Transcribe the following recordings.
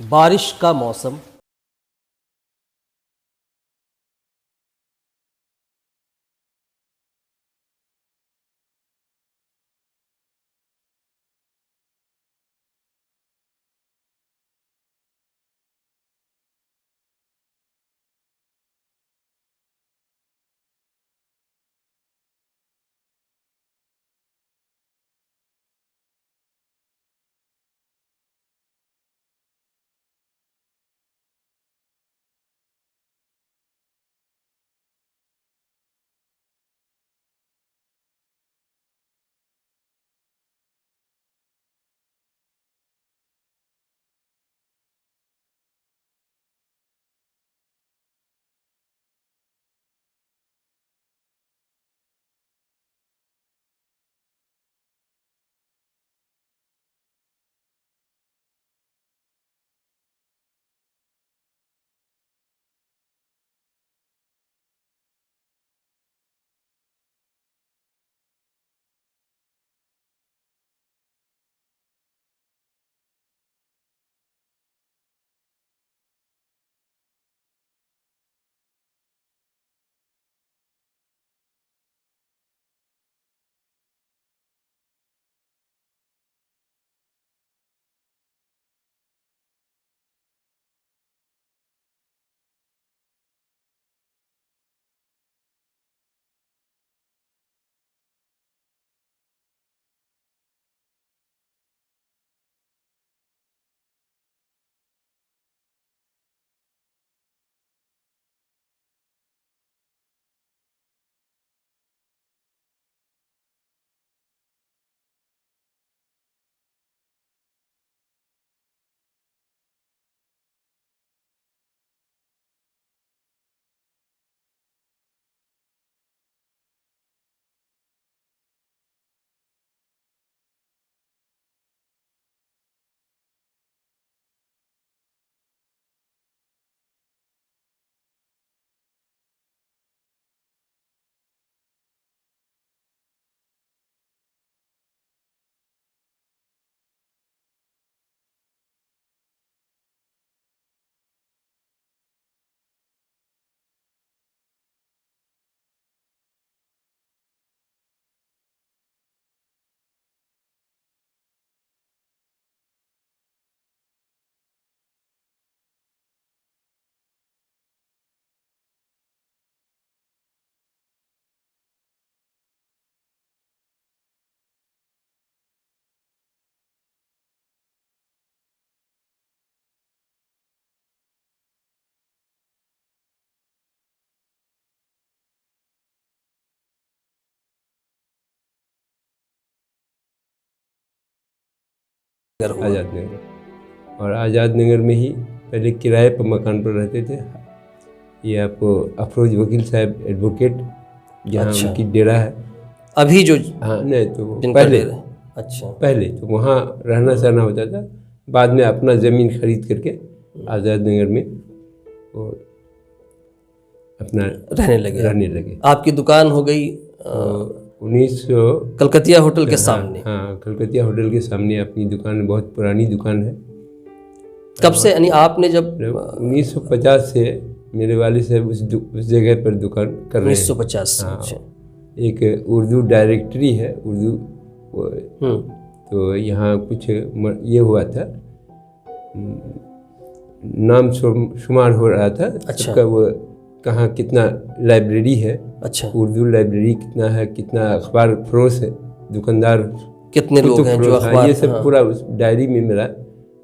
बारिश का मौसम, आज़ाद नगर। और आज़ाद नगर में ही पहले किराए पर मकान पर रहते थे। ये आपको अफरोज वकील साहब एडवोकेट, जहाँ अच्छा। उनकी डेरा है अभी जो हाँ नहीं तो जिनका पहले डेरा है। अच्छा, पहले तो वहाँ रहना सहना होता था। बाद में अपना ज़मीन खरीद करके आज़ाद नगर में वो अपना रहने लगे। आपकी दुकान हो गई 1900 कलकतिया होटल के सामने। हाँ कलकतिया होटल के सामने अपनी दुकान, बहुत पुरानी दुकान है। कब से, यानी आपने जब 1950 से मेरे वालिद साहब उस जगह पर दुकान कर रहे हैं। 1950 से। हाँ, अच्छा। एक उर्दू डायरेक्टरी है, उर्दू तो यहाँ कुछ ये हुआ था, नाम शुमार हो रहा था। अच्छा। सबका वो कहाँ कितना लाइब्रेरी है, अच्छा, उर्दू लाइब्रेरी कितना है, कितना अखबार फरोश है, दुकानदार कितने लोग हैं जो अखबार, ये सब पूरा उस डायरी में मेरा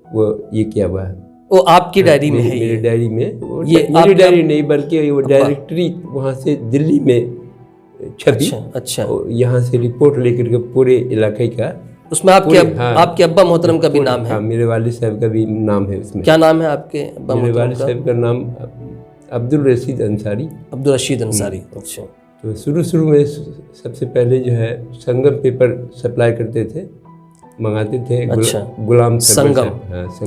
वो ये किया हुआ है। वो आपकी डायरी में है? मेरे डायरी में ये मेरी डायरी नहीं बल्कि वो डायरेक्टरी वहाँ से दिल्ली में छपी। अच्छा। और यहाँ से रिपोर्ट लेकर के पूरे इलाके का, उसमें आपके अब्बा मोहतरम का भी नाम है? हाँ, मेरे वालिद साहब का भी नाम है उसमें। क्या नाम है आपके अब्बा मेरे मोहतरम वालिद साहब का नाम अब्दुल रशीद अंसारी। अब्दुल रशीद अंसारी। अच्छा। तो शुरू में सबसे पहले जो है संगम पेपर सप्लाई करते थे, मंगाते थे। अच्छा। गुलाम संगम,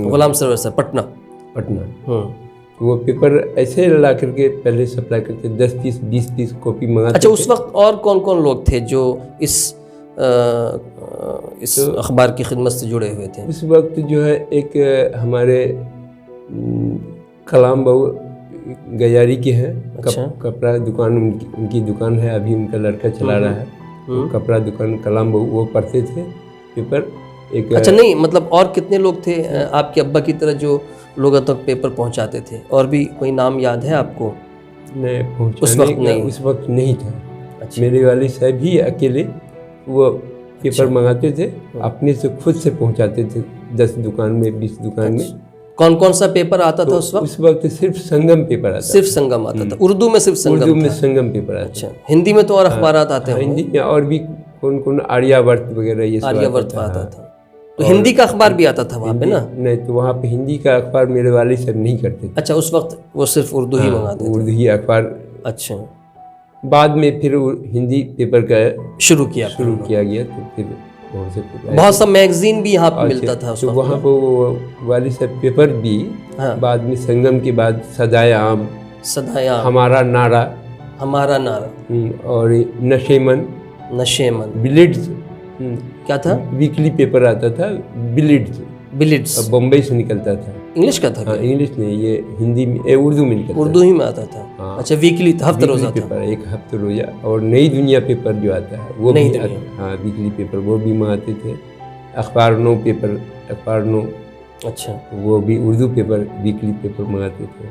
गुलाम सरवर साहब, पटना। तो वो पेपर ऐसे ला करके पहले सप्लाई करते, 10 पीस 20 पीस कॉपी मंगाते। अच्छा, उस वक्त और कौन कौन लोग थे जो इस अखबार की खिदमत से जुड़े हुए थे? उस वक्त जो है एक हमारे कलाम बहू गजारी के हैं। अच्छा। कपड़ा दुकान उनकी दुकान है, अभी उनका लड़का चला रहा है। तो कपड़ा दुकान कलाम बहू वो पढ़ते थे पेपर। एक अच्छा, नहीं मतलब और कितने लोग थे आपके अब्बा की तरह जो लोगों तक पेपर पहुंचाते थे? और भी कोई नाम याद है आपको? नहीं, उस वक्त नहीं। उस वक्त नहीं था। अच्छा। मेरे वालिद साहब ही अकेले वो पेपर मंगाते थे, अपने से खुद से पहुंचाते थे 10 दुकान में, 20 दुकान में। कौन कौन सा पेपर आता था उस वक्त? उस वक्त सिर्फ संगम पेपर आता सिर्फ संगम आता था। उर्दू में सिर्फ संगम उर्दू में था। संगम पेपर आता। अच्छा, हिंदी में तो और अखबारात आते हैं? हिंदी में और भी कौन कौन, आर्यावर्त वगैरह ये सब आर्यावर्त आता था। तो हिंदी का अखबार भी आता था वहाँ पे ना? नहीं, तो वहाँ पे हिंदी का अखबार मेरे वालिद साहब नहीं करते थे। अच्छा, उस वक्त वो सिर्फ उर्दू ही मंगाते थे? उर्दू ही अखबार। अच्छा, बाद में फिर हिंदी पेपर का शुरू किया गया। तो फिर बहुत सा मैगजीन भी यहाँ पे मिलता था उस तो वक्त। वहाँ पर वो वालिद साहब पेपर भी बाद में संगम के बाद सदाए आम, हमारा नारा, और नशेमन, बिलिड्स, क्या था? वीकली पेपर आता था, बिलिड्स बम्बई से निकलता था। इंग्लिश का था? हाँ, इंग्लिश नहीं, ये हिंदी में, उर्दू में निकलता। उर्दू ही में आता था। हाँ। अच्छा, वीकली था, हफ्ते रोजा पेपर, एक हफ्ते रोजा। और नई दुनिया पेपर जो आता है वो भी हाँ, वीकली पेपर वो भी मंगाते थे। अखबार नो, अच्छा, वो भी उर्दू पेपर, वीकली पेपर मंगाते थे।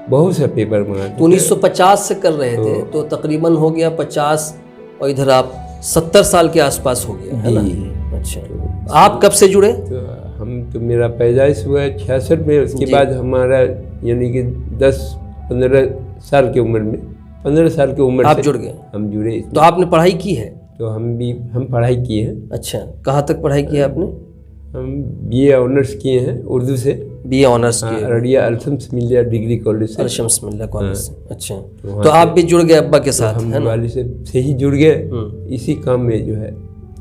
बहुत सा पेपर मंगाते थे। 1950 से कर रहे थे तो तकरीबन हो गया 50, और इधर आप 70 साल के आसपास हो गया है ना? अच्छा, आप कब से जुड़े? तो मेरा पैदाइश हुआ है 66 में। उसके बाद हमारा यानी कि 10-15 साल की उम्र में, 15 साल की उम्र आप से जुड़ गए? हम जुड़े। तो आपने पढ़ाई की है? तो हम पढ़ाई किए हैं। अच्छा, कहाँ तक पढ़ाई की है आपने? हम BA ऑनर्स किए हैं उर्दू से। BA ऑनर्स किए? अररिया अल्शम्स मिल्लिया डिग्री कॉलेज से। अल्शम्स मिल्लिया कॉलेज से। अच्छा, तो आप भी जुड़ गए अब्बा के साथ? हम वाले से ही जुड़ गए इसी काम में जो है।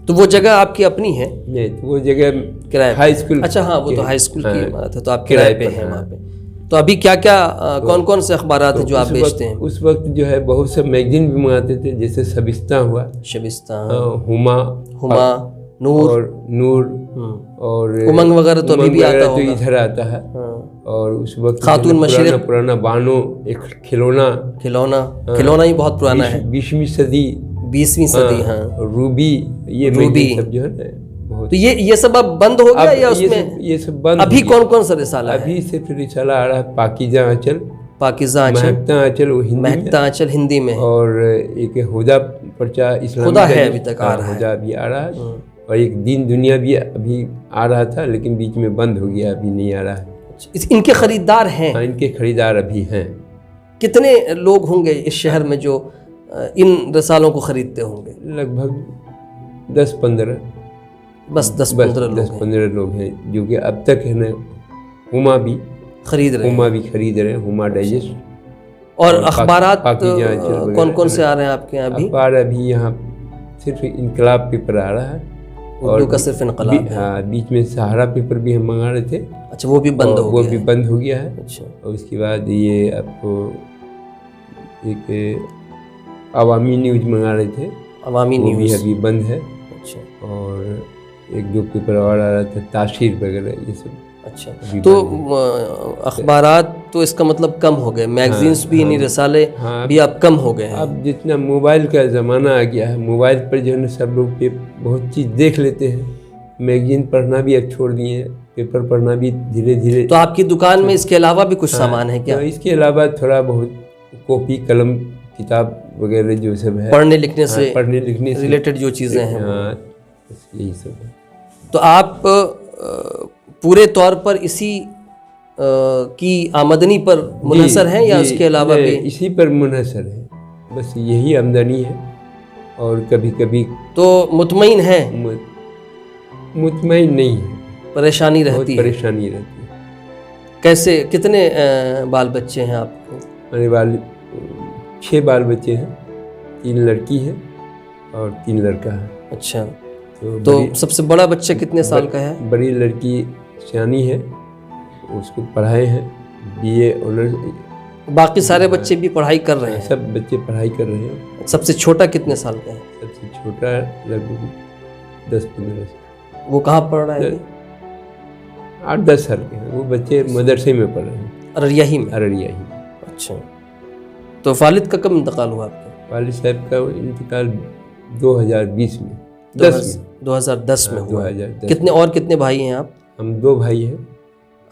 तो वो जगह आपकी अपनी है? नहीं, तो वो जगह किराए? High school. अच्छा, हाँ, वो तो हाई स्कूल की बात है। तो आप किराए पे हैं वहाँ पे। तो अभी क्या क्या कौन कौन से अखबारात हैं जो आप बेचते हैं? उस वक्त जो है बहुत से मैगजीन भी मंगाते थे, जैसे शबिस्ता हुआ, हुमा, नूर और उमंग वगैरह तो अभी भी आता होगा। तो इधर आता है। और उस वक्त खातून मशरिक, पुराना बानो, एक खिलौना ही बहुत पुराना है, 20वीं सदी। हाँ। रूबी, ये रूबी सब जो है ना बहुत। तो ये सब अब बंद हो गया या उसमें ये सब बंद? अभी कौन कौन सा रिसाला है? अभी सिर्फ रिसाला आ रहा है पाकीज़ा आंचल, महकता आंचल हिंदी में, और एक हुदा पर्चा इस्लामी हुदा है अभी तक आ रहा है। हुदा भी आ रहा है, और एक दीन दुनिया भी अभी आ रहा था, लेकिन बीच में बंद हो गया, अभी नहीं आ रहा है। इनके खरीदार हैं? हाँ, इनके खरीदार अभी हैं। कितने लोग होंगे इस शहर में जो इन रसालों को खरीदते होंगे? लगभग 10-15, बस 10-15 लोग हैं जो कि अब तक है ना हुमा भी खरीद रहे हैं, हुमा डाइजेस्ट। और अखबारात कौन कौन से आ रहे हैं आपके यहाँ? अखबार अभी यहाँ सिर्फ इनकलाब पेपर आ रहा है, उर्दू का सिर्फ इनकलाब है। हाँ, बीच में सहारा पेपर भी हम मंगा रहे थे। अच्छा, वो भी बंद हो गया है। अच्छा, और उसके बाद ये आपको एक अवामी न्यूज़ मंगा रहे थे, अवामी न्यूज़ भी अभी बंद है। अच्छा, और 1-2 पेपर और आ रहा था, ताशीर वगैरह ये सब। अच्छा, तो अखबारात तो इसका मतलब कम हो गए, मैगजीन्स भी, इन्हीं रसाले भी अब कम हो गए हैं। अब जितना मोबाइल का ज़माना आ गया है, मोबाइल पर जो है ना सब लोग बहुत चीज़ देख लेते हैं। मैगजीन पढ़ना भी अब छोड़ दिए हैं, पेपर पढ़ना भी धीरे धीरे। तो आपकी दुकान में इसके अलावा भी कुछ सामान है क्या? तो इसके अलावा थोड़ा बहुत कॉपी कलम किताब वगैरह जो सब है, पढ़ने लिखने से रिलेटेड जो चीज़ें हैं, यही सब है। तो आप पूरे तौर पर इसी की आमदनी पर मुनहसर हैं या उसके अलावा भी? इसी पर मुनहसर है, बस यही आमदनी है। और कभी कभी तो मुतमईन है? मुतमईन नहीं है, परेशानी रहती है। कैसे, कितने बाल बच्चे हैं आपको? मेरे 6 बाल बच्चे हैं, 3 लड़की है और 3 लड़का है। अच्छा, तो सबसे बड़ा बच्चा कितने साल का है? बड़ी लड़की सियानी है, उसको पढ़ाए हैं BA ऑनर्स। बाकी सारे बच्चे भी पढ़ाई कर रहे हैं? सब बच्चे पढ़ाई कर रहे हैं। सबसे छोटा कितने साल का है? सबसे छोटा लगभग 10-15 साल। वो कहाँ पढ़ रहा है? 8-10 साल के हैं। वो बच्चे मदरसे में पढ़ रहे हैं, अररिया ही में। अररिया ही। अच्छा, तो वालिद का कब इंतकाल हुआ आपका? वालिद साहब का इंतकाल 2020 में, 2010 में हुआ। 2010। कितने और कितने भाई हैं आप? हम 2 भाई हैं।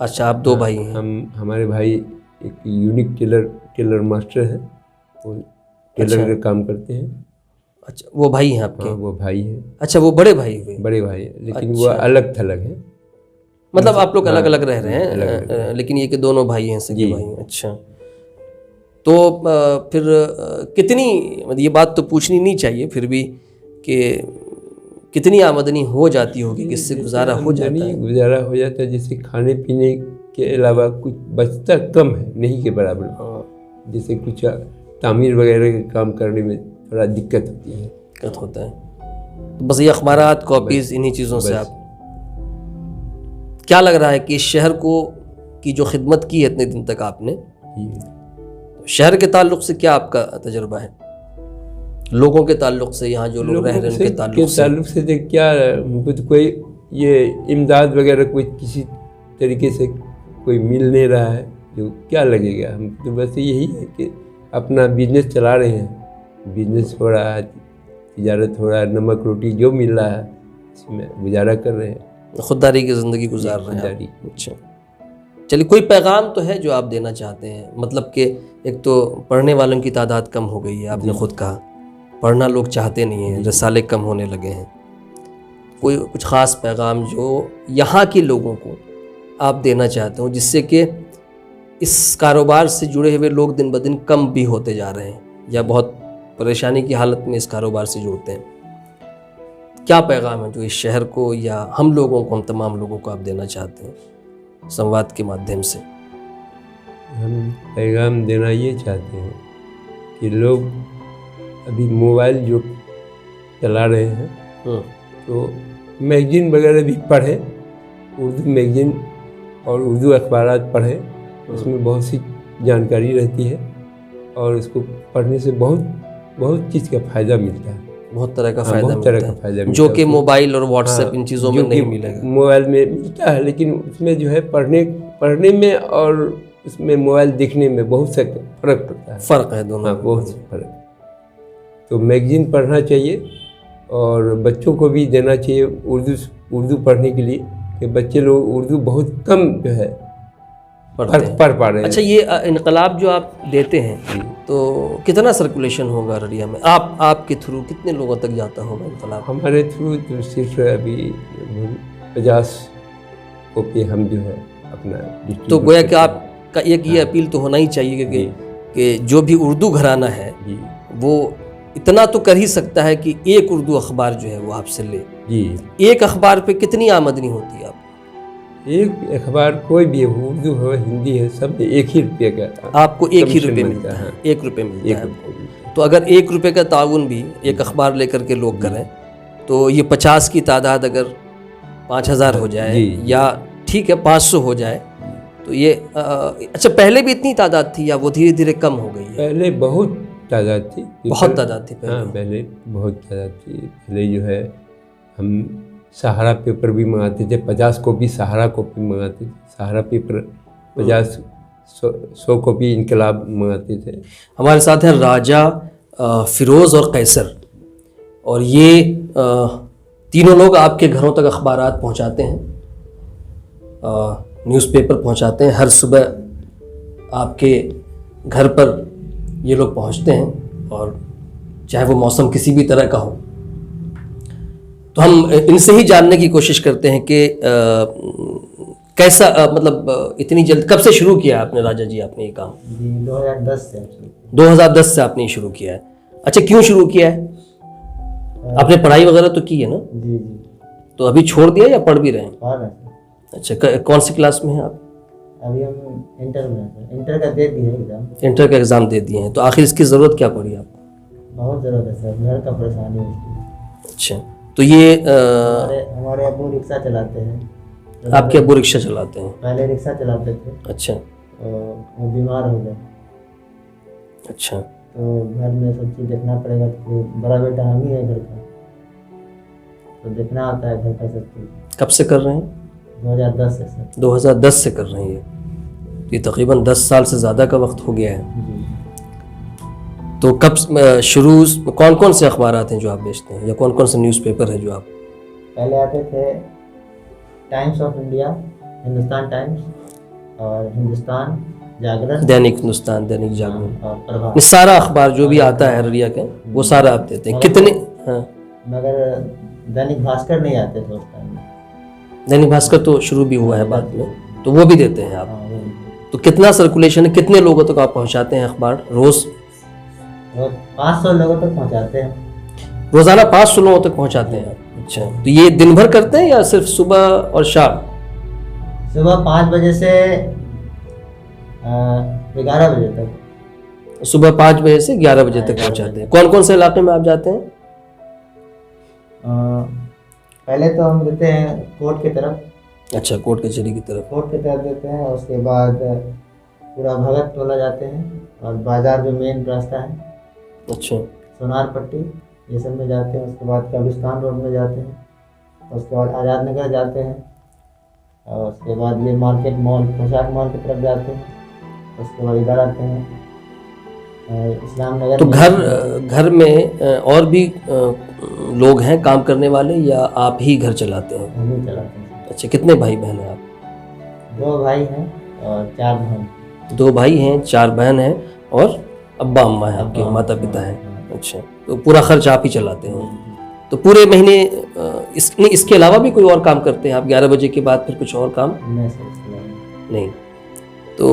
अच्छा, आप 2 भाई हैं। हमारे भाई एक यूनिक टेलर मास्टर है, वो टेलर का काम करते हैं। अच्छा, वो भाई हैं आपके? हाँ, वो भाई है। अच्छा, वो बड़े भाई हुए? बड़े भाई है, लेकिन वो अलग थलग है। मतलब आप लोग अलग अलग रह रहे हैं, लेकिन ये कि दोनों भाई हैं, सगे भाई हैं। अच्छा, तो फिर कितनी, मतलब ये बात तो पूछनी नहीं चाहिए फिर भी, कि कितनी आमदनी हो जाती होगी, किससे गुजारा हो जाता है? गुजारा हो जाता है, जैसे खाने पीने के अलावा कुछ बचता कम है, नहीं के बराबर। जैसे कुछ तामीर वगैरह के काम करने में थोड़ा दिक्कत होती है। दिक्कत होता है, तो बस ये अखबारात, कॉपीज़, इन्हीं चीज़ों से आप। क्या लग रहा है कि इस शहर को की जो खिदमत की है इतने दिन तक आपने, शहर के ताल्लुक से क्या आपका तजुर्बा है? लोगों के ताल्लुक से, यहाँ जो लोग रह रहे हैं उनके ताल्लुक से देख क्या, हमको तो कोई ये इमदाद वगैरह कोई किसी तरीके से कोई मिल नहीं रहा है, जो क्या लगेगा। हम तो बस यही है कि अपना बिजनेस चला रहे हैं, बिजनेस हो रहा है, तिजारत हो रहा है, नमक रोटी जो मिल रहा है इसमें गुजारा कर रहे हैं, खुददारी की ज़िंदगी गुजार रहे हैं। अच्छा, चलिए, कोई पैगाम तो है जो आप देना चाहते हैं? मतलब कि एक तो पढ़ने वालों की तादाद कम हो गई है, आपने खुद कहा, पढ़ना लोग चाहते नहीं हैं, रसाले कम होने लगे हैं। कोई कुछ ख़ास पैगाम जो यहाँ के लोगों को आप देना चाहते हो, जिससे कि इस कारोबार से जुड़े हुए लोग दिन ब दिन कम भी होते जा रहे हैं, या बहुत परेशानी की हालत में इस कारोबार से जुड़ते हैं? क्या पैगाम है जो इस शहर को या हम लोगों को, हम तमाम लोगों को आप देना चाहते हैं संवाद के माध्यम से? हम पैगाम देना ये चाहते हैं कि लोग अभी मोबाइल जो चला रहे हैं, तो मैगजीन वगैरह भी पढ़ें, उर्दू मैगजीन और उर्दू अखबारात पढ़ें, उसमें बहुत सी जानकारी रहती है और उसको पढ़ने से बहुत चीज़ का फ़ायदा मिलता है, बहुत तरह का फ़ायदा मिलता है, जो कि मोबाइल और व्हाट्सएप इन चीज़ों में नहीं मिलेगा। मोबाइल में मिलता है, लेकिन उसमें जो है पढ़ने में और उसमें मोबाइल देखने में बहुत सा फ़र्क पड़ता है। फ़र्क है दोनों, बहुत फ़र्क। तो मैगजीन पढ़ना चाहिए और बच्चों को भी देना चाहिए उर्दू पढ़ने के लिए, कि बच्चे लोग उर्दू बहुत कम जो है पढ़ पा रहे हैं। अच्छा, ये इनकलाब जो आप देते हैं, तो कितना सर्कुलेशन होगा अररिया में? आपके थ्रू कितने लोगों तक जाता होगा इनकलाब? हमारे थ्रू तो सिर्फ अभी 50 कॉपी हम जो है अपना। तो गोया कि आपका एक ये अपील तो होना ही चाहिए कि जो भी उर्दू घराना है वो इतना तो कर ही सकता है कि एक उर्दू अखबार जो है वो आपसे ले। एक अखबार पे कितनी आमदनी होती है आप? एक अखबार कोई भी हो, उर्दू हो हिंदी है, सब 1 ही रुपये का आपको 1 ही रुपये मिलता है। 1 रुपये मिलता है। तो अगर 1 रुपये का ताउन भी एक अखबार लेकर के लोग करें, तो ये 50 की तादाद अगर 5000 हो जाए, या ठीक है 500 हो जाए, तो ये अच्छा, पहले भी इतनी तादाद थी या वो धीरे धीरे कम हो गई है? पहले बहुत तादाद थी, बहुत तादाद थी पहले। हाँ, पहले बहुत तादाद थी। पहले जो है हम सहारा पेपर भी मंगाते थे, 50 कॉपी सहारा कॉपी मंगाते थे, सहारा पेपर 50-100 कॉपी इनकलाब मंगाते थे। हमारे साथ हैं राजा, फिरोज़ और कैसर, और ये तीनों लोग आपके घरों तक अखबारात पहुंचाते हैं, न्यूज़पेपर पहुंचाते हैं। हर सुबह आपके घर पर ये लोग पहुंचते हैं, और चाहे वो मौसम किसी भी तरह का हो। तो हम इनसे ही जानने की कोशिश करते हैं कि कैसा, मतलब इतनी जल्द कब से शुरू किया आपने राजा जी आपने ये काम? 2010 से। 2010 से आपने शुरू किया है। अच्छा, क्यों शुरू किया है? आपने पढ़ाई वगैरह तो की है ना? जी। तो अभी छोड़ दिया या पढ़ भी रहे हैं? पढ़ रहे हैं। अच्छा, कौन सी क्लास में हैं आप? अभी हम इंटर में हैं। इंटर का दे दिए एग्जाम। इंटर का एग्ज़ाम दे दिए हैं, तो आखिर इसकी ज़रूरत क्या पड़ी आपको? बहुत ज़रूरत है सर, घर का परेशानी है। अच्छा, तो ये हमारे अब्बू रिक्शा चलाते हैं। आपके अब्बू रिक्शा चलाते हैं? पहले रिक्शा चलाते थे। अच्छा। वो बीमार हो गए। अच्छा। तो घर में सब चीज़ देखना पड़ेगा, तो बड़ा बेटा हम ही है घर का, तो देखना आता है घर का सब चीज़। कब से कर रहे हैं? 2010 से सर। 2010 से कर रहे हैं ये, तो ये तकरीबन 10 साल से ज़्यादा का वक्त हो गया है। जी। तो कब शुरू कौन कौन से अखबार हैं जो आप बेचते हैं, या कौन कौन से न्यूज़पेपर है जो आप? पहले आते थे times of India, Hindustan times और हिंदुस्तान जागरण, दैनिक हिंदुस्तान, दैनिक जागरण, और प्रभात। ये सारा अखबार जो भी आता है अररिया के वो सारा आप देते हैं? कितने? हाँ, मगर दैनिक भास्कर नहीं आते थे उस टाइम में। दैनिक भास्कर तो शुरू भी हुआ है बाद में, तो वो भी देते हैं आप? हाँ, वो भी। तो कितना सर्कुलेशन है, कितने लोगों तक आप पहुंचाते हैं अखबार रोज? वो 500 लोगों तक पहुंचाते हैं। रोजाना 500 लोगों तक पहुंचाते हैं आप? अच्छा, तो ये दिन भर करते हैं या सिर्फ सुबह और शाम? सुबह 5 बजे से 11 बजे तक। सुबह 5 बजे से 11 बजे तक पहुंचाते हैं। कौन कौन से इलाके में आप जाते हैं? पहले तो हम देते हैं कोर्ट की तरफ। अच्छा, कोर्ट कचहरी की तरफ। कोर्ट की तरफ देते हैं, और उसके बाद पूरा भगत टोला जाते हैं, और बाजार जो मेन रास्ता है, अच्छा, सोनार पट्टी, ये सब में जाते हैं। उसके बाद कब्रिस्तान रोड में जाते हैं, उसके बाद आज़ाद नगर जाते हैं, और उसके बाद ये मार्केट मॉल, पोशाक मॉल की तरफ जाते हैं। उसके बाद इधर आते हैं इस्लाम नगर। तो घर में और भी लोग हैं काम करने वाले, या आप ही घर चलाते हैं? हम ही चलाते हैं। अच्छा, कितने भाई बहन हैं आप? 2 भाई हैं और 4 बहन। 2 भाई हैं, 4 बहन हैं, और अब्बा अम्मा हैं आपके, अब्बा, माता पिता हाँ, हैं। अच्छा, तो पूरा खर्च आप ही चलाते हैं? तो पूरे महीने इसके अलावा भी कोई और काम करते हैं आप? 11 बजे के बाद फिर कुछ और काम? नहीं सर, इसके अलावा नहीं। तो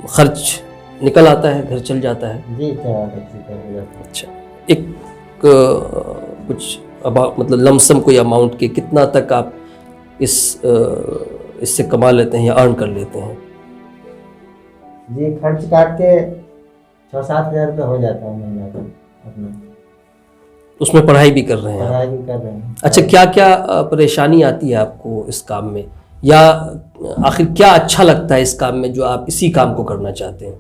खर्च निकल आता है, घर चल जाता है? जी, चला। अच्छा, एक कुछ मतलब लमसम कोई अमाउंट के कितना तक आप इससे कमा लेते हैं या अर्न कर लेते हैं? जी, खर्च काट के 6-7 हज़ार रुपये हो जाता है महीना का अपना। उसमें पढ़ाई भी कर रहे हैं आप? पढ़ाई भी कर रहे हैं। अच्छा, क्या क्या परेशानी आती है आपको इस काम में, या आखिर क्या अच्छा लगता है इस काम में जो आप इसी काम को करना चाहते हैं?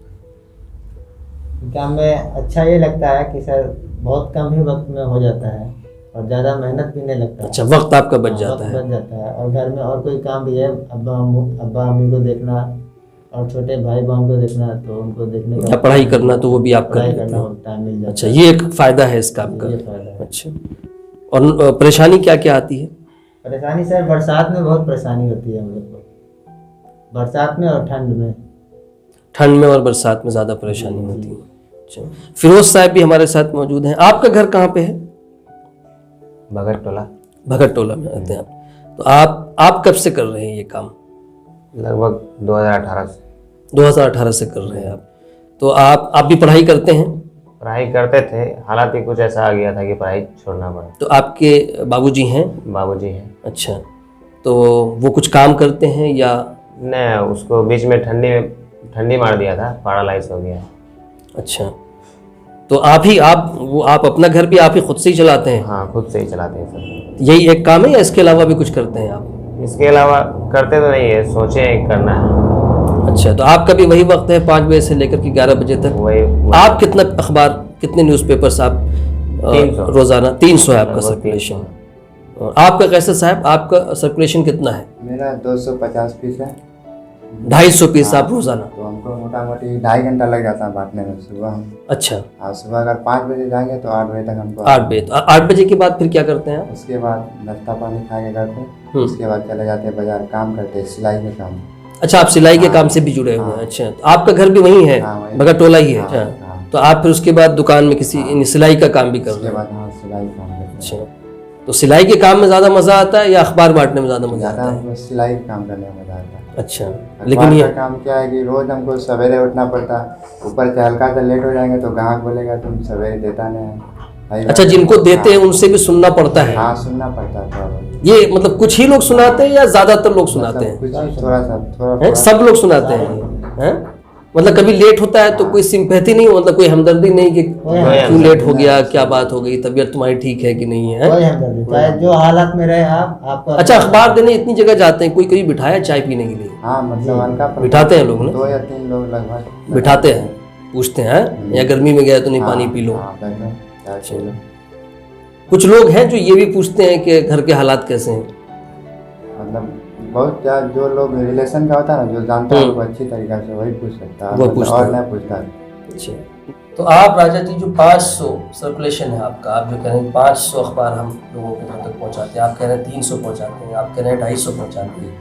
काम में अच्छा ये लगता है कि सर बहुत कम ही वक्त में हो जाता है, और ज़्यादा मेहनत भी नहीं लगता है। अच्छा, वक्त आपका बच हाँ, जाता वक्त है। बच जाता है, और घर में और कोई काम भी है, अब्बा अम्मी को देखना, और छोटे भाई बहन को देखना, तो उनको देखने या पढ़ाई करना, तो वो भी आप कर पढ़ाई लेते करना हैं? टाइम मिल जाता अच्छा, ये एक फ़ायदा है इस काम का। है। ये फायदा है। अच्छा, और परेशानी क्या क्या आती है? परेशानी सर, बरसात में बहुत परेशानी होती है हम लोग को, बरसात में और ठंड में। ठंड में और बरसात में ज़्यादा परेशानी होती है। अच्छा, फिरोज साहब भी हमारे साथ मौजूद हैं। आपका घर कहाँ पे है? भगत टोला। भगत टोला में रहते हैं आप। तो आप कब से कर रहे हैं ये काम? लगभग 2018 से 2018 से कर रहे हैं आप। तो आप भी पढ़ाई करते हैं? पढ़ाई करते थे, हालात ही कुछ ऐसा आ गया था कि पढ़ाई छोड़ना पड़ा। तो आपके बाबूजी हैं? बाबूजी हैं। अच्छा, तो वो कुछ काम करते हैं या? नहीं, उसको बीच में ठंडी मार दिया था, पैरालाइज हो गया। अच्छा, तो आप अपना घर भी आप ही खुद से ही चलाते हैं? हाँ, खुद से ही चलाते हैं सर। यही एक काम है या इसके अलावा भी कुछ करते हैं आप? इसके अलावा करते तो नहीं है, सोचे करना है। अच्छा, तो आपका भी वही वक्त है 5 बजे से लेकर के 11 बजे तक? वही आप कितना अखबार, कितने न्यूज़पेपर्स आप 300 रोजाना? 300 है आपका लगभग सर्कुलेशन। और आपका कैसा साहब, आपका सर्कुलेशन कितना है? मेरा 250 पीस है। 250 पीस आप रोजाना? तो हमको मोटा मोटी 2.5 घंटा लग जाता है बांटने में। सुबह हम अच्छा, सुबह अगर 5 बजे जाएंगे तो 8 बजे तक हमको 8 बजे। तो 8 बजे के बाद फिर क्या करते हैं आप? उसके बाद नाश्ता पानी खा के घर पे, उसके बाद चले जाते हैं बाजार, काम करते हैं, सिलाई का काम। अच्छा, आप सिलाई के काम से भी जुड़े हुए हैं? अच्छा, तो आपका घर भी वहीं है? हाँ, वहीं। भगत टोला ही है? हाँ, अच्छा, हाँ। तो आप फिर उसके बाद दुकान में किसी सिलाई का काम भी कर रहे उसके हैं? बाद हाँ, सिलाई काम करते हैं। अच्छा, तो सिलाई के काम में ज़्यादा मज़ा आता है या अखबार बांटने में ज़्यादा मज़ा ज़्यादा आता है? हमको सिलाई का काम करने में मजा आता है। अच्छा, अखबार लेकिन ये का काम क्या है कि रोज हमको सवेरे उठना पड़ता है। ऊपर से हल्का सा लेट हो जाएंगे तो ग्राहक बोलेगा तुम सवेरे देता नहीं है। अच्छा, जिनको देते हैं उनसे भी सुनना पड़ता है? हाँ, सुनना पड़ता है थोड़ा। ये मतलब कुछ ही लोग सुनाते हैं या ज़्यादातर लोग सुनाते हैं? कुछ ही थोड़ा सा हैं? सब लोग सुनाते हैं? मतलब कभी लेट होता है तो कोई सिंपैथी नहीं, मतलब कोई हमदर्दी नहीं कि क्यों लेट हो गया, क्या बात हो गई, तबीयत तुम्हारी ठीक है कि नहीं है? कोई हमदर्दी, चाहे जो हालत में रहे आपको। अच्छा, अखबार देने इतनी जगह जाते हैं, कोई कभी बिठाया चाय पीने के लिए? हाँ, मतलब हल्का बिठाते हैं लोग ना? 2 या 3 लोग लगभग बिठाते हैं, पूछते हैं या गर्मी में गया तो नहीं पानी पी लो? हाँ, बैठो, चाय पी लो। कुछ लोग हैं जो ये भी पूछते हैं कि घर के हालात कैसे हैं? मतलब बहुत ज़्यादा जो लोग रिलेशन का होता है ना, जो जानता है वो अच्छी तरीक़ा से वही पूछ सकता है, वो मतलब पूछता और है। नहीं पूछता है। अच्छा, तो आप राजा जी जो 500 सर्कुलेशन है आपका, आप जो कह रहे हैं 500 अखबार हम लोगों के घर तक पहुंचाते हैं, आप कह रहे हैं 300 पहुंचाते हैं, आप कह रहे हैं 250 पहुंचाते हैं।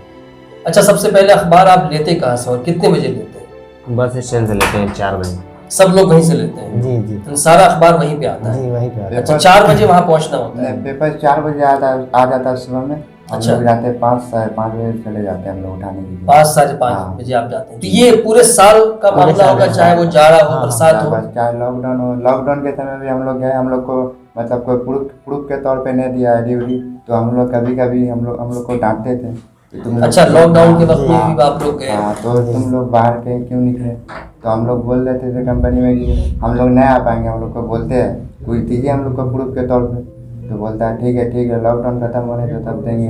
अच्छा, सबसे पहले अखबार आप लेते कहाँ से और कितने बजे लेते हैं? बस स्टैंड से लेते हैं 4 बजे। सब लोग वहीं से लेते हैं? जी जी तो सारा अखबार वहीं पे आता है? जी वहीं पे आता है। अच्छा, 4 बजे वहाँ पहुँचना होता है? नहीं, पेपर 4 बजे आ जाता है सुबह में। हम अच्छा। लोग जाते हैं 5 साढ़े 5 बजे चले जाते हैं हम लोग उठाने के लिए। 5 साढ़े 5 हाँ। बजे आप जाते हैं। तो ये पूरे साल का पूरे मामला साल होगा, का। चाहे वो जाड़ा हो, हाँ, बरसात हो? बस चाहे लॉकडाउन हो, लॉकडाउन के समय भी हम लोग गए, हम लोग को मतलब कोई प्रूफ के तौर पे नहीं दिया है ड्यूटी, तो हम लोग कभी कभी हम लोग को डांटते थे कि तुम लोग- अच्छा, लॉकडाउन के वक्त में हाँ, भी आप लोग गए? हाँ, तो तुम लोग बाहर के क्यों निकले, तो हम लोग बोल देते थे कंपनी में कि हम लोग नहीं आ पाएंगे। हम लोग को बोलते हैं कोई दीजिए हम लोग को प्रूफ के तौर पे, तो बोलता है ठीक है लॉकडाउन खत्म होने तो तब देंगे।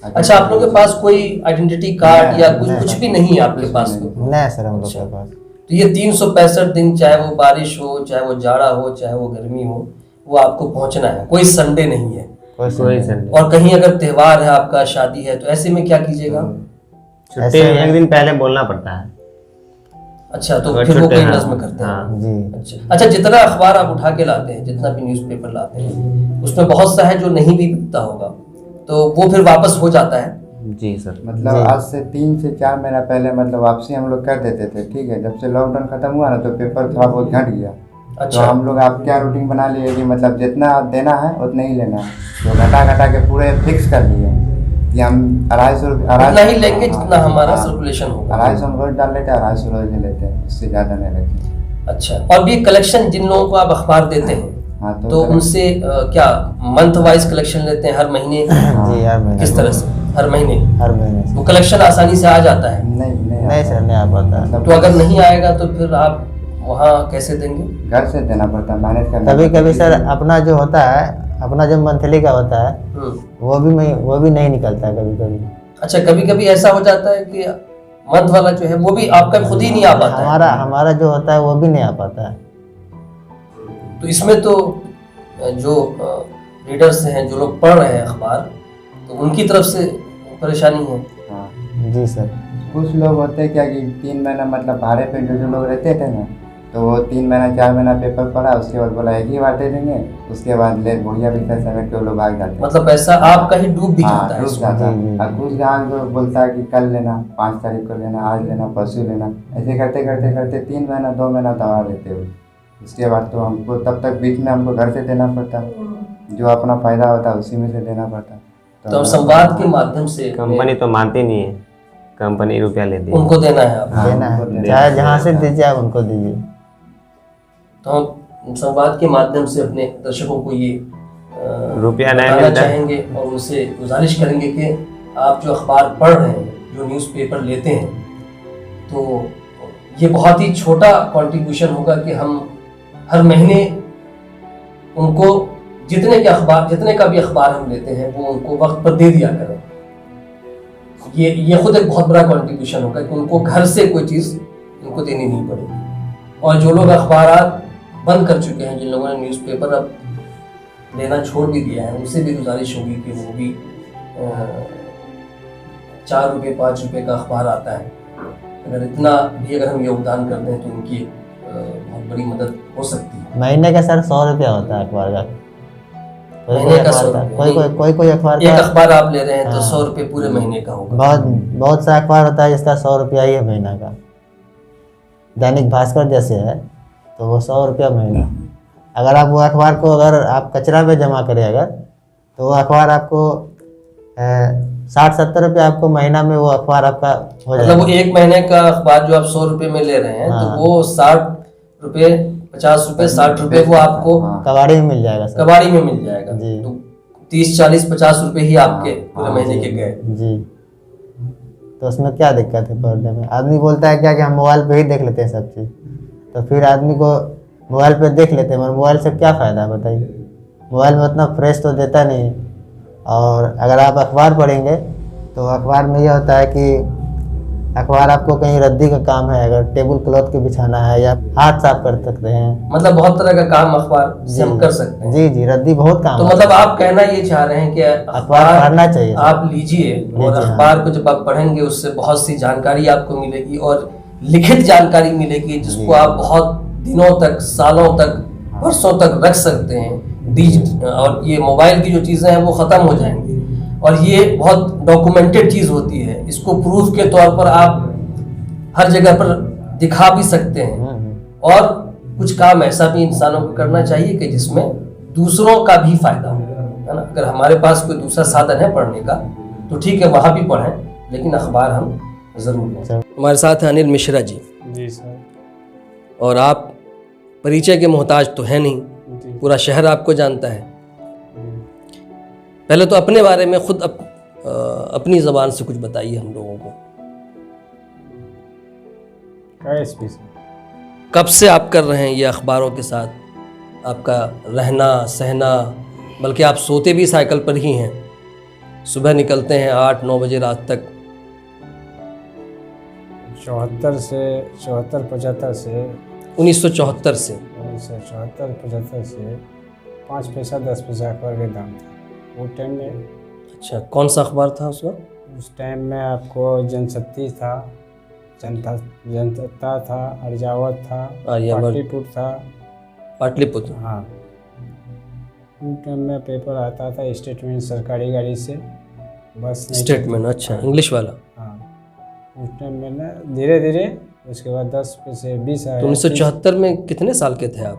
अच्छा, आप लोगों के पास कोई आइडेंटिटी कार्ड या कुछ भी नहीं है आपके कुछ पास? नहीं। नहीं सर, हम लोग अच्छा। के पास। तो ये 365 दिन, चाहे वो बारिश हो, चाहे वो जाड़ा हो, चाहे वो गर्मी हो, वो आपको पहुंचना है, कोई संडे नहीं है। कोई कोई नहीं। संडे और कहीं अगर त्योहार है आपका, शादी है, तो ऐसे में क्या कीजिएगा? छुट्टी ऐसे में- 1 दिन पहले बोलना पड़ता है। अच्छा, तो अगर फिर वो छुट्टी कोई है, नज्म करते हैं? हाँ। जी अच्छा, जितना अखबार आप उठा के लाते हैं, जितना भी न्यूज़पेपर लाते हैं, उसमें बहुत सा है जो नहीं भी बिकता होगा, तो वो फिर वापस हो जाता है? जी सर। मतलब आज से 3 से 4 महीना पहले मतलब वापसी हम लोग कर देते थे, ठीक है। जब से लॉकडाउन खत्म हुआ ना, तो पेपर थोड़ा बहुत घट गया। तो अच्छा। हम लोग आप क्या रूटीन बना लिए कि मतलब जितना देना है उतना ही लेना है, तो घटा के पूरे फिक्स कर लिए कि हम 250 उतना ही लेंगे जितना हमारा सर्कुलेशन होगा। 250 हम रोज डाल लेते हैं, 250 रोज ले लेते हैं, उससे ज़्यादा नहीं लेते। अच्छा, और भी कलेक्शन जिन लोगों को आप अखबार देते हैं, हाँ, तो उनसे क्या मंथ वाइज कलेक्शन लेते हैं, हर महीने? जी हर महीने। किस तरह से? हर महीने? हर महीने से। वो कलेक्शन आसानी से आ जाता है? नहीं नहीं सर, नहीं आ पाता। मतलब तो अगर नहीं आएगा तो फिर आप वहाँ कैसे देंगे? घर से देना पड़ता है, मैनेज करना कभी पड़ता है। कभी सर अपना जो होता है, अपना जो मंथली का होता है, वो भी नहीं निकलता है कभी कभी। अच्छा, कभी कभी ऐसा हो जाता है कि मंथ वाला जो है वो भी आपका खुद ही नहीं आ पाता है? हमारा जो होता है वो भी नहीं आ पाता है। तो इसमें तो जो रीडर्स हैं, जो लोग पढ़ रहे हैं अखबार, तो उनकी तरफ से परेशानी है? हाँ। जी सर। कुछ लोग होते हैं क्या कि 3 महीना मतलब भाड़े पे जो लोग रहते थे ना, तो वो 3 महीना 4 महीना पेपर पढ़ा, उसके बाद बोला एक ही बार दे देंगे, उसके बाद ले बढ़िया बिस्तर समेट के वो लोग भाग जाते हैं। मतलब पैसा आपका ही डूब भी जाता है डूब इसमें? जाता जी, है। जी। और कुछ ग्राहक जो बोलता है कि कल लेना, 5 तारीख को लेना, आज लेना, परसों लेना, ऐसे करते 3 महीना 2 महीना दबा देते हो। उसके बाद तो हमको तब तक बीच में हमको घर से देना पड़ता, जो अपना फायदा होता है उसी में से देना पड़ता। तो हम संवाद के माध्यम से कंपनी तो मानती नहीं है, कंपनी रुपया लेती है। उनको देना है आपको? देना उनको है, देना चाहे है। जहाँ से दीजिए आप उनको दीजिए। तो हम संवाद के माध्यम से अपने दर्शकों को ये रुपया नहीं बताना मिलता। चाहेंगे और उनसे गुजारिश करेंगे कि आप जो अखबार पढ़ रहे हैं, जो न्यूज़पेपर लेते हैं, तो ये बहुत ही छोटा कंट्रीब्यूशन होगा कि हम हर महीने उनको जितने का भी अखबार हम लेते हैं वो उनको वक्त पर दे दिया करें। ये खुद एक बहुत बड़ा कंट्रीब्यूशन होगा कि उनको घर से कोई चीज़ उनको देनी नहीं पड़ेगी। और जो लोग अखबार बंद कर चुके हैं, जिन लोगों ने न्यूज़पेपर अब लेना छोड़ भी दिया है, उनसे भी गुजारिश होगी कि वो भी 4 रुपये 5 रुपये का अखबार आता है, अगर हम योगदान करते हैं तो उनकी बहुत बड़ी मदद हो सकती है। महीने का सर 100 रुपया होता है अखबार का। महीने का 100 रुपये? कोई अखबार एक का अखबार आप ले रहे हैं तो हाँ। 100 रुपये पूरे महीने का होगा? बहुत सा अखबार होता है जिसका 100 रुपया ही है महीना का। दैनिक भास्कर जैसे है तो वो 100 रुपया महीना। अगर आप वो अखबार को अगर आप कचरा में जमा करें अगर, तो वो अखबार आपको 60-70 रुपये आपको महीना में वो अखबार आपका हो मतलब वो जाएगा। एक महीने का अखबार जो आप 100 रुपये में ले रहे हैं, तो हाँ। वो 60 रुपये 50 रुपये 60 रुपये वो आपको हाँ। कबाड़ी में मिल जाएगा सर। कबाड़ी में मिल जाएगा। जी। तो 30 40 50 रुपये ही आपके पूरे हाँ, महीने के गए। जी, तो उसमें क्या दिक्कत है पढ़ने में? आदमी बोलता है क्या कि हम मोबाइल पे ही देख लेते हैं सब चीज़, तो फिर आदमी को मोबाइल पे देख लेते हैं, मगर मोबाइल से क्या फ़ायदा बताइए? मोबाइल में उतना फ्रेश तो देता नहीं है। और अगर आप अखबार पढ़ेंगे तो अखबार में यह होता है कि अखबार आपको कहीं रद्दी का काम है, अगर टेबल क्लॉथ के बिछाना है या हाथ साफ कर सकते हैं। मतलब बहुत तरह का काम अखबार से हम कर सकते हैं। जी जी, रद्दी बहुत काम तो है। मतलब आप कहना ये चाह रहे हैं कि अखबार पढ़ना चाहिए। आप लीजिए और अखबार को जब आप पढ़ेंगे उससे बहुत सी जानकारी आपको मिलेगी और लिखित जानकारी मिलेगी जिसको आप बहुत दिनों तक, सालों तक, वर्षों तक रख सकते हैं। और ये मोबाइल की जो चीज़ें हैं वो ख़त्म हो जाएंगी और ये बहुत डॉक्यूमेंटेड चीज़ होती है। इसको प्रूफ के तौर पर आप हर जगह पर दिखा भी सकते हैं। और कुछ काम ऐसा भी इंसानों को करना चाहिए कि जिसमें दूसरों का भी फायदा हो, है ना। अगर हमारे पास कोई दूसरा साधन है पढ़ने का तो ठीक है, वहाँ भी पढ़ें, लेकिन अखबार हम ज़रूर लें। हमारे साथ हैं अनिल मिश्रा जी। जी सर। और आप परिचय के मोहताज तो हैं नहीं, पूरा शहर आपको जानता है। पहले तो अपने बारे में खुद अपनी ज़बान से कुछ बताइए हम लोगों को। कब से आप कर रहे हैं ये अखबारों के साथ, आपका रहना सहना, बल्कि आप सोते भी साइकिल पर ही हैं, सुबह निकलते हैं 8-9 बजे रात तक। 74 से 74-75 से 1974 से 1974-75 से 5 पैसा 10 पैसा अखबार के दाम था वो टाइम में। अच्छा, कौन सा अखबार था उस वक्त? उस टाइम में आपको जनशक्ति था, जनता था, अर्जावत था, पाटलिपुत्र था। पाटलिपुत्र, हाँ। उस टाइम में पेपर आता था स्टेटमेंट, सरकारी गाड़ी से, बस स्टेटमेंट। अच्छा, इंग्लिश वाला। हाँ, उस टाइम में ना धीरे धीरे उसके बाद 10 पैसे 20 आए। तो 1974 में कितने साल के थे आप?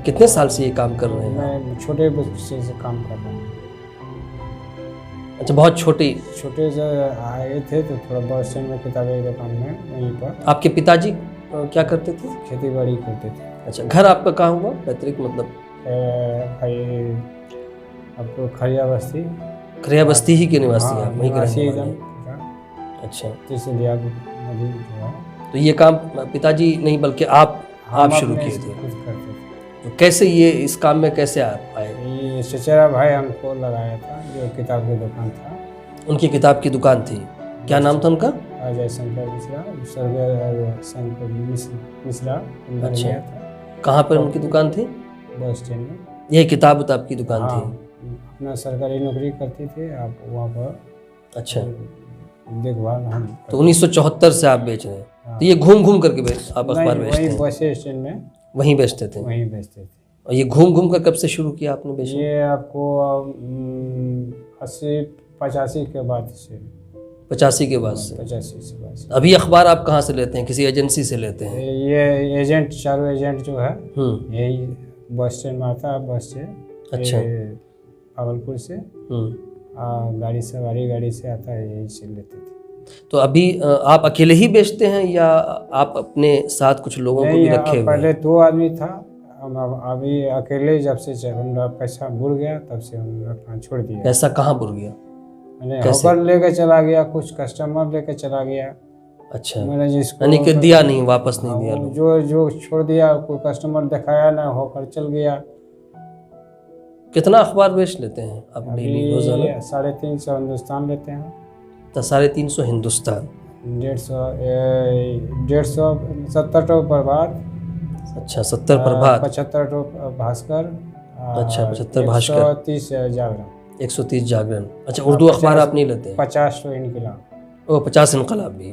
कितने साल से ये काम कर रहे हैं? मैं छोटे बच्चे से काम कर रहा हूँ। अच्छा, बहुत छोटे से आए थे तो थोड़ा बस स्टैंड में किताबें की दुकान में वहीं पर। आपके पिताजी क्या करते थे? खेती बाड़ी करते थे। अच्छा, घर आपका कहाँ हुआ पैतृक? मतलब आपको खरिया बस्ती। खरिया बस्ती ही के निवासी हैं आप, वहीं के निवासी रहने वाले एकदम। हैं। अच्छा, तीसलिया नदी जो है तो ये काम पिताजी नहीं बल्कि आप शुरू किए थे? खुद करते थे। तो कैसे ये इस काम में कैसे आप आए? ये चचेरा भाई हमको लगाया था, जो किताब की दुकान था। उनकी किताब की दुकान थी, क्या नाम था उनका? अजय शंकर मिश्रा, स्वर्गीय शंकर मिश्रा। अच्छा, कहाँ पर उनकी दुकान थी? बस स्टैंड में। यही किताब उताब की दुकान हाँ, थी? अपना सरकारी नौकरी करते थे आप वहाँ पर। अच्छा, देखभाल हम। तो 1974 से आप बेच रहे हैं। तो ये घूम घूम करके आप अखबार बेचते हैं? बस स्टैंड में वहीं बेचते थे? वहीं बेचते थे। और ये घूम घूम कर कब से शुरू किया आपने बेचना? ये आपको 80-85 के बाद से। 85 के बाद से? 85 से बाद से। अभी अखबार आप कहाँ से लेते हैं? किसी एजेंसी से लेते हैं? ये एजेंट, चारों एजेंट जो है यही बस स्टैंड में आता है, बस से। अच्छा, भागलपुर से गाड़ी सवारी गाड़ी से आता है, यही से लेते थे। तो अभी आप अकेले ही बेचते हैं या आप अपने साथ कुछ लोगों को भी रखे हुए हैं? पहले 2 आदमी था, हम अभी अकेले। जब से हमारा पैसा बुर गया तब से हम अपना छोड़ दिया। पैसा कहाँ बुर गया? मैंने होकर लेके चला गया, कुछ कस्टमर लेके चला गया। अच्छा, मैंने जिसको यानी कि दिया नहीं, वापस नहीं दिया लोग? जो छोड़ दिया, कोई कस्टमर दिखाया ना, होकर चल गया। कितना अखबार बेच लेते हैं आप डेली, रोजाना? 350 हिंदुस्तान लेते हैं। तो 350 हिंदुस्तान, 150 70 प्रभात। अच्छा, 70 प्रभात, 75 भास्कर। अच्छा, 75 भास्कर, 130 जागरण। 130 जागरण। अच्छा, उर्दू अखबार आप नहीं लेते? 50 इनकलाब। ओ, 50 इनकलाब भी।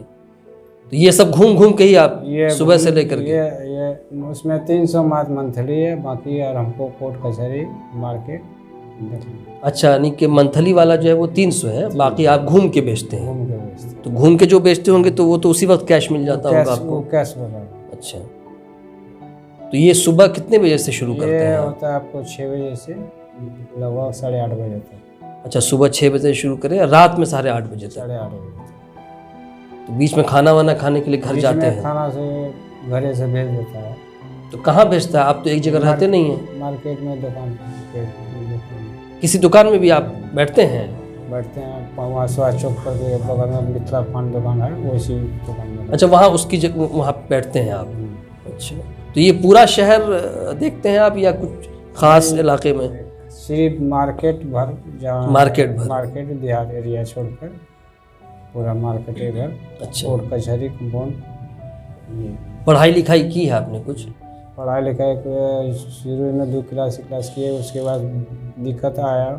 तो ये सब घूम घूम के ही आप सुबह से लेकर के? ये उसमें 300 मंथली है, बाकी यार हमको कोर्ट कचहरी मार्केट। अच्छा, यानी कि मंथली वाला जो है वो 300 है, बाकी आप घूम के बेचते हैं? घूम के बेचते। तो घूम के जो बेचते होंगे तो वो तो उसी वक्त कैश मिल जाता होगा आपको? कैश वाला। अच्छा, तो ये सुबह कितने बजे से शुरू करते हैं? ये होता है आपको 6 बजे से लगभग 8:30 बजे तक। अच्छा, सुबह 6 बजे शुरू करें, रात में 8:30 बजे तक? 8:30 बजे तक। तो बीच में खाना वाना खाने के लिए घर जाते हैं? खाना से घरे से भेज देता है। तो कहाँ भेजता है? आप तो एक जगह रहते नहीं हैं। मार्केट में, दुकान किसी दुकान में भी आप बैठते हैं? बैठते हैं, वहाँ स्वाद चौक पर बगल में मिथिला पान दुकान है, वैसी दुकान में। अच्छा, वहाँ उसकी जगह वहाँ बैठते हैं आप? अच्छा, तो ये पूरा शहर देखते हैं आप या कुछ खास इलाके में? सिर्फ मार्केट भर, जहाँ मार्केट देहात एरिया छोड़कर पूरा मार्केट है इधर। अच्छा। कोर्ट कचहरी कंपाउंड। पढ़ाई लिखाई की है आपने कुछ? पढ़ाई लिखाई को शुरू में 2 क्लास किए, उसके बाद दिक्कत आया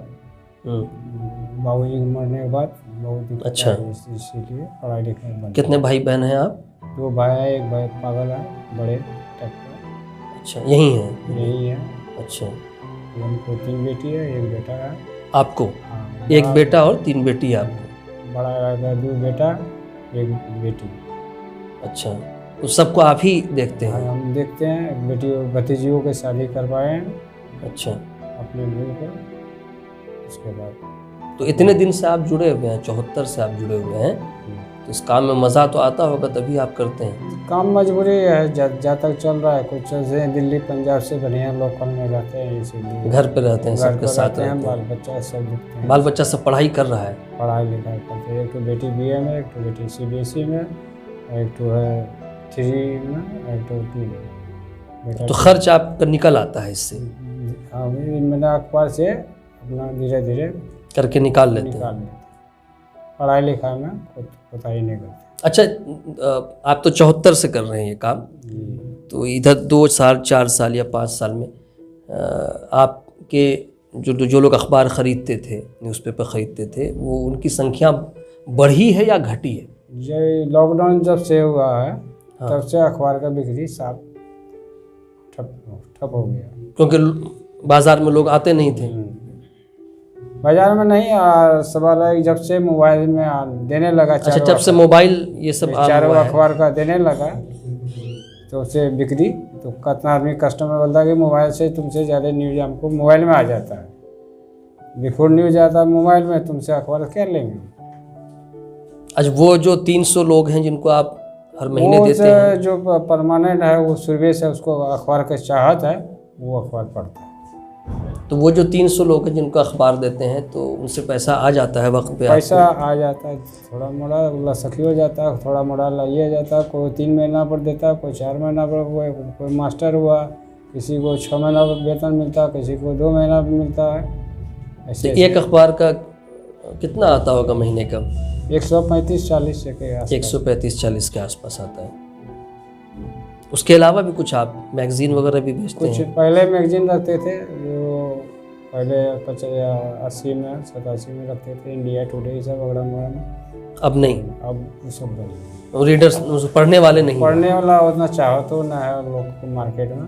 बाबूजी के मरने के बाद बहुत दिक्कत अच्छा। आई, इसीलिए पढ़ाई लिखाई बंद। कितने भाई बहन हैं आप? 2 भाई है, एक भाई पागल है, बड़े टैक्टर अच्छा, यही हैं? यही है। अच्छा, उनको 3 बेटी है, 1 बेटा है। आपको हाँ, 1 बेटा और 3 बेटी है आपको? बड़ा है 2 बेटा 1 बेटी। अच्छा, तो सबको आप ही देखते हाँ, हैं? हम देखते हैं, बेटी भतीजियों के शादी करवाए हैं अच्छा, अपने भाई को। उसके बाद तो इतने दिन से आप जुड़े हुए हैं, 74 से आप जुड़े हुए हैं, तो इस काम में मज़ा तो आता होगा तभी आप करते हैं? काम मजबूरी है, जहाँ तक चल रहा है। कुछ जैसे दिल्ली पंजाब से बढ़िया लोकल में रहते हैं, इसीलिए घर पे रहते हैं, घर सबके पर साथ रहते हैं, रहते बाल हैं? बच्चा सब दिखते हैं। बाल बच्चा सब पढ़ाई कर रहा है? पढ़ाई लिखाई करते हैं। एक तो बेटी BA में, एक तो बेटी CBSE में, एक तो है 3 में, एक तो 2 में। बेटा तो खर्च आपका निकल आता है इससे? हाँ, मैंने अखबार से अपना धीरे धीरे करके निकाल लेते हैं? निकाल लेते हैं। पढ़ाई लिखाई में पता ही नहीं करते। अच्छा, आप तो 74 से कर रहे हैं ये काम, तो इधर 2 साल 4 साल या 5 साल में आपके जो लोग अखबार ख़रीदते थे, न्यूज़पेपर ख़रीदते थे, वो उनकी संख्या बढ़ी है या घटी है? ये लॉकडाउन जब से हुआ है तब से अखबार का बिक्री साफ ठप हो गया, क्योंकि बाज़ार में लोग आते नहीं थे। बाजार में नहीं। सवाल है जब से मोबाइल में देने लगा। अच्छा, जब से मोबाइल ये सब आ चारों हुआ है, अखबार का देने लगा तो उससे बिक्री, तो कितना आदमी कस्टमर बोलता है कि मोबाइल से तुमसे ज़्यादा न्यूज़ हमको मोबाइल में आ जाता है, बिफोर न्यूज़ आता है मोबाइल में, तुमसे अखबार क्या लेंगे। अच्छा, वो जो 300 लोग हैं जिनको आप हर महीने वो देते हैं, जो परमानेंट है, वो शुरू से उसको अखबार का चाहत है, वो अखबार पढ़ता है। तो वो जो 300 लोग हैं जिनको अखबार देते हैं, तो उनसे पैसा आ जाता है वक्त पे? पैसा आ जाता है, थोड़ा मोड़ा लसकी हो जाता है, थोड़ा मोड़ा लाइए जाता है। कोई 3 महीना पर देता है, कोई 4 महीना पर, कोई मास्टर हुआ, किसी को 6 महीना पर वेतन मिलता है, किसी को 2 महीना पर मिलता है। तो ऐसे एक अखबार का कितना आता होगा महीने का? 135-40 के आसपास। 135-40 के आसपास आता है। उसके अलावा भी कुछ आप मैगजीन वगैरह भी बेचते कुछ हैं? पहले मैगजीन रखते थे, जो पहले 80 में 87 में रखते थे, इंडिया टुडे, ये सब वगैरह में। अब नहीं? अब वो सब बंद। रीडर्स, पढ़ने वाले नहीं? पढ़ने वाला उतना चाहो तो ना है लोग को मार्केट में।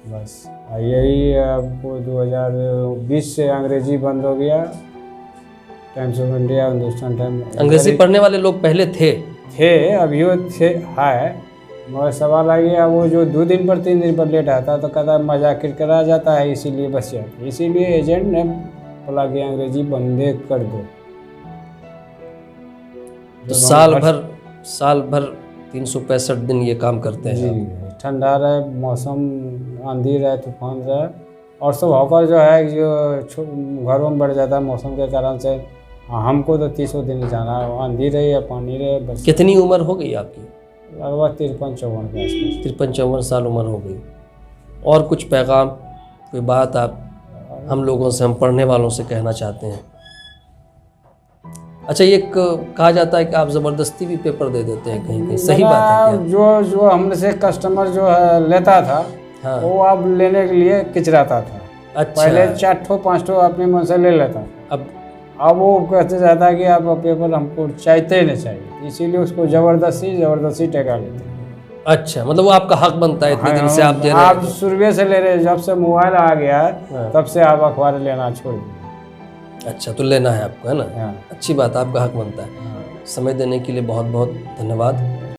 बस यही आपको 2020 से अंग्रेजी बंद हो गया। Times of India, Hindustan times. अंग्रेजी पढ़ने वाले लोग पहले थे? अभी थे, है, मगर सवाल आ गया वो जो 2 दिन पर 3 दिन पर लेट आता तो कहता मजाक करा जाता है, इसीलिए बस जाती है। इसीलिए एजेंट ने बोला कि अंग्रेजी बंदे कर दो। तो साल भर 365 दिन ये काम करते हैं? जी, ठंडा रहे, मौसम आंधी रहे, तूफान रहे, और सब हॉकर जो है जो घरों में बढ़ जाता है मौसम के कारण से। हमको तो 30 दिन जाना है, आंधी रहे या पानी रहे। बस। कितनी उम्र हो गई आपकी? लगभग 53-54 के आसपास। 53-54 साल उम्र हो गई। और कुछ पैगाम, कोई बात आप हम लोगों से, हम पढ़ने वालों से कहना चाहते हैं? अच्छा, ये कहा जाता है कि आप ज़बरदस्ती भी पेपर दे देते हैं कहीं कहीं, सही बात है क्या? जो हमसे कस्टमर जो है लेता था, हाँ। वो अब लेने के लिए किचराता था। अच्छा। पहले 4-5 अपने मन से ले लेता, अब वो कहते जाता है कि आप पेपर हमको चाहते नहीं चाहिए, इसीलिए उसको ज़बरदस्ती टेका लेते हैं। अच्छा, मतलब वो आपका हक बनता है, इतने दिन से आप दे रहे हैं? आप शुरू से ले रहे हैं, जब से मोबाइल आ गया है तब से आप अखबार लेना छोड़ दिए। अच्छा, तो लेना है आपको, है ना? हाँ। अच्छी बात, आपका हक बनता है। समय देने के लिए बहुत बहुत धन्यवाद।